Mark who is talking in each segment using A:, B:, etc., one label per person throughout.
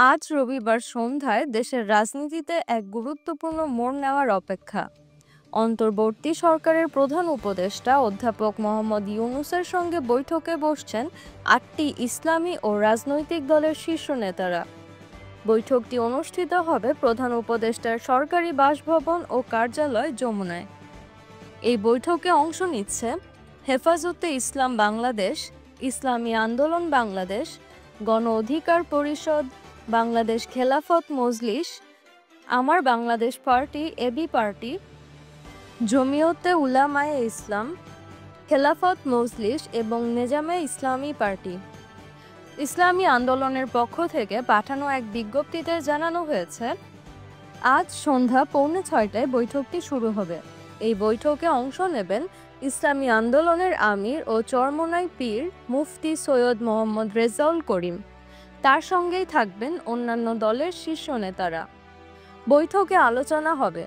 A: আজ রবিবার সন্ধ্যায় দেশের রাজনীতিতে এক গুরুত্বপূর্ণ মোড় নেওয়ার অপেক্ষা। অন্তর্বর্তী সরকারের প্রধান উপদেষ্টা অধ্যাপক মোহাম্মদ ইউনূসের সঙ্গে বৈঠকে বসছেন ৮টি ইসলামী ও রাজনৈতিক দলের শীর্ষ নেতারা। বৈঠকটি অনুষ্ঠিত হবে প্রধান উপদেষ্টার সরকারি বাসভবন ও কার্যালয় যমুনায়। এই বৈঠকে অংশ নিচ্ছে হেফাজতে ইসলাম বাংলাদেশ, ইসলামী আন্দোলন বাংলাদেশ, গণ অধিকার পরিষদ, বাংলাদেশ খেলাফত মজলিস, আমার বাংলাদেশ পার্টি এবি পার্টি, জমিয়তে উলামায়ে ইসলাম, খেলাফত মজলিস এবং নেজামে ইসলামী পার্টি। ইসলামী আন্দোলনের পক্ষ থেকে পাঠানো এক বিজ্ঞপ্তিতে জানানো হয়েছে, আজ সন্ধ্যা 5:45টায় বৈঠকটি শুরু হবে। এই বৈঠকে অংশ নেবেন ইসলামী আন্দোলনের আমির ও চরমোনাই পীর মুফতি সৈয়দ মোহাম্মদ রেজাউল করিম। তার সঙ্গেই থাকবেন অন্যান্য দলের শীর্ষ নেতারা। বৈঠকে আলোচনা হবে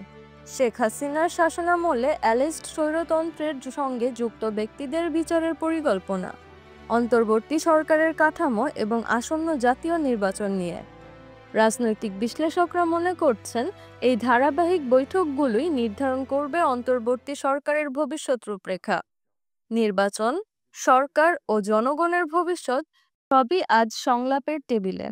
A: শেখ হাসিনার শাসনামলে অ্যালেস্ট স্বৈরতন্ত্রের সঙ্গে যুক্ত ব্যক্তিদের বিচারের পরিকল্পনা, অন্তর্বর্তী সরকারের কাঠামো এবং আসন্ন জাতীয় নির্বাচন নিয়ে। রাজনৈতিক বিশ্লেষকরা মনে করছেন, এই ধারাবাহিক বৈঠকগুলোই নির্ধারণ করবে অন্তর্বর্তী সরকারের ভবিষ্যৎ রূপরেখা। নির্বাচন, সরকার ও জনগণের ভবিষ্যৎ সবই আজ সংলাপের টেবিলে।